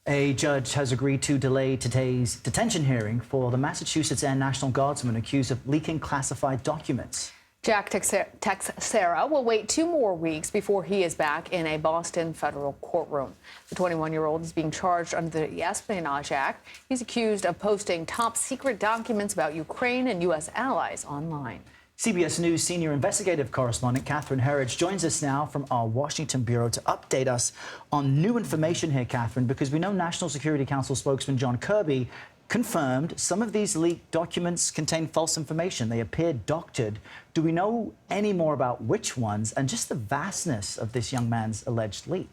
A judge has agreed to delay today's detention hearing for the Massachusetts Air National Guardsman accused of leaking classified documents. Jack Teixeira will wait 2 more weeks before he is back in a Boston federal courtroom. The 21-year-old is being charged under the Espionage Act. He's accused of posting top-secret documents about Ukraine and U.S. allies online. CBS News senior investigative correspondent Catherine Herridge joins us now from our Washington bureau to update us on new information here, Catherine, because we know National Security Council spokesman John Kirby confirmed some of these leaked documents contain false information. They appear doctored. Do we know any more about which ones and just the vastness of this young man's alleged leak?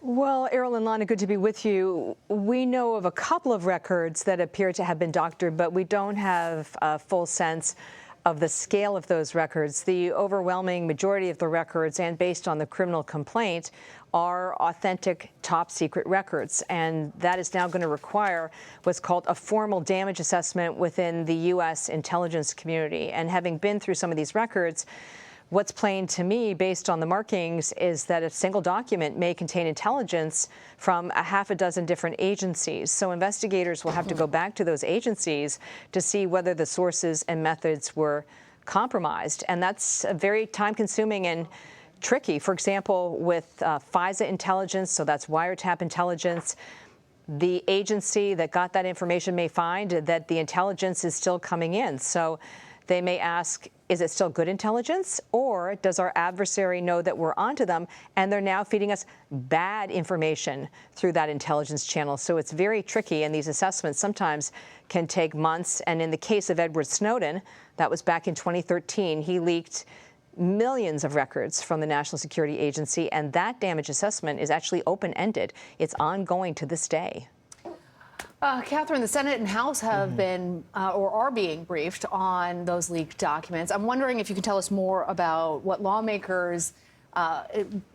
Well, Errol and Lana, good to be with you. We know of a couple of records that appear to have been doctored, but we don't have a full sense of the scale of those records. The overwhelming majority of the records, and based on the criminal complaint, are authentic top-secret records. And that is now going to require what's called a formal damage assessment within the U.S. intelligence community. And having been through some of these records, what's plain to me, based on the markings, is that a single document may contain intelligence from a half a dozen different agencies. So investigators will have to go back to those agencies to see whether the sources and methods were compromised. And that's very time-consuming and tricky. For example, with FISA intelligence, so that's wiretap intelligence, the agency that got that information may find that the intelligence is still coming in. So they may ask, is it still good intelligence, or does our adversary know that we're onto them and they're now feeding us bad information through that intelligence channel? So it's very tricky, and these assessments sometimes can take months. And in the case of Edward Snowden, that was back in 2013, he leaked millions of records from the National Security Agency, and that damage assessment is actually open-ended. It's ongoing to this day. Catherine, the Senate and House have been or are being briefed on those leaked documents. I'm wondering if you can tell us more about what lawmakers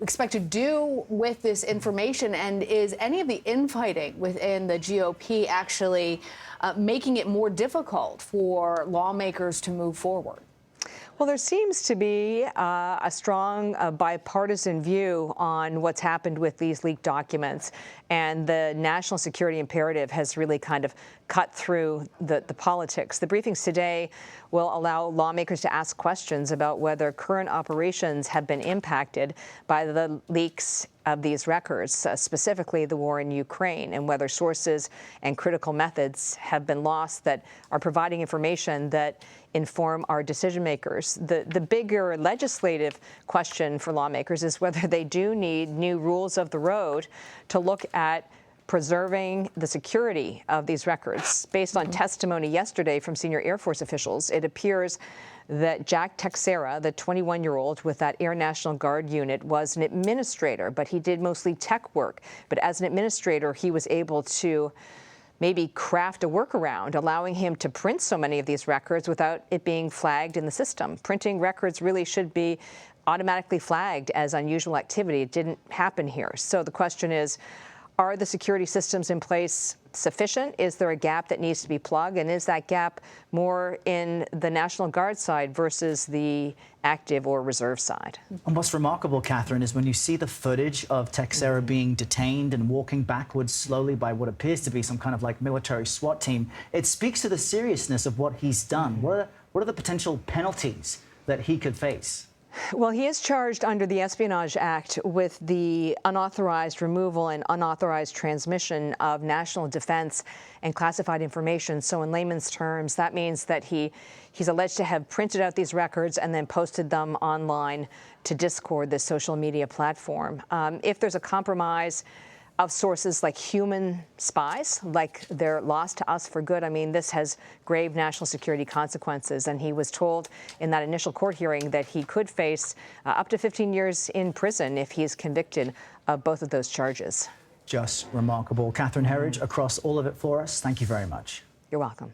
expect to do with this information, and is any of the infighting within the GOP actually making it more difficult for lawmakers to move forward? Well, there seems to be a strong bipartisan view on what's happened with these leaked documents, and the national security imperative has really kind of cut through the politics. The briefings today will allow lawmakers to ask questions about whether current operations have been impacted by the leaks of these records, specifically the war in Ukraine, and whether sources and critical methods have been lost that are providing information that inform our decision makers. The bigger legislative question for lawmakers is whether they do need new rules of the road to look at preserving the security of these records. Based on testimony yesterday from senior Air Force officials, it appears that Jack Teixeira, the 21-year-old with that Air National Guard unit, was an administrator, but he did mostly tech work. But as an administrator, he was able to maybe craft a workaround, allowing him to print so many of these records without it being flagged in the system. Printing records really should be automatically flagged as unusual activity. It didn't happen here. So the question is, are the security systems in place sufficient? Is there a gap that needs to be plugged? And is that gap more in the National Guard side versus the active or reserve side? And what's remarkable, Catherine, is when you see the footage of Teixeira being detained and walking backwards slowly by what appears to be some kind of like military SWAT team, it speaks to the seriousness of what he's done. What are the potential penalties that he could face? Well, he is charged under the Espionage Act with the unauthorized removal and unauthorized transmission of national defense and classified information. So in layman's terms, that means that he's alleged to have printed out these records and then posted them online to Discord, this social media platform. If there's a compromise of sources like human spies, like they're lost to us for good, I mean, this has grave national security consequences. And he was told in that initial court hearing that he could face up to 15 years in prison if he is convicted of both of those charges. Just remarkable. Catherine Herridge, across all of it for us, thank you very much. You're welcome.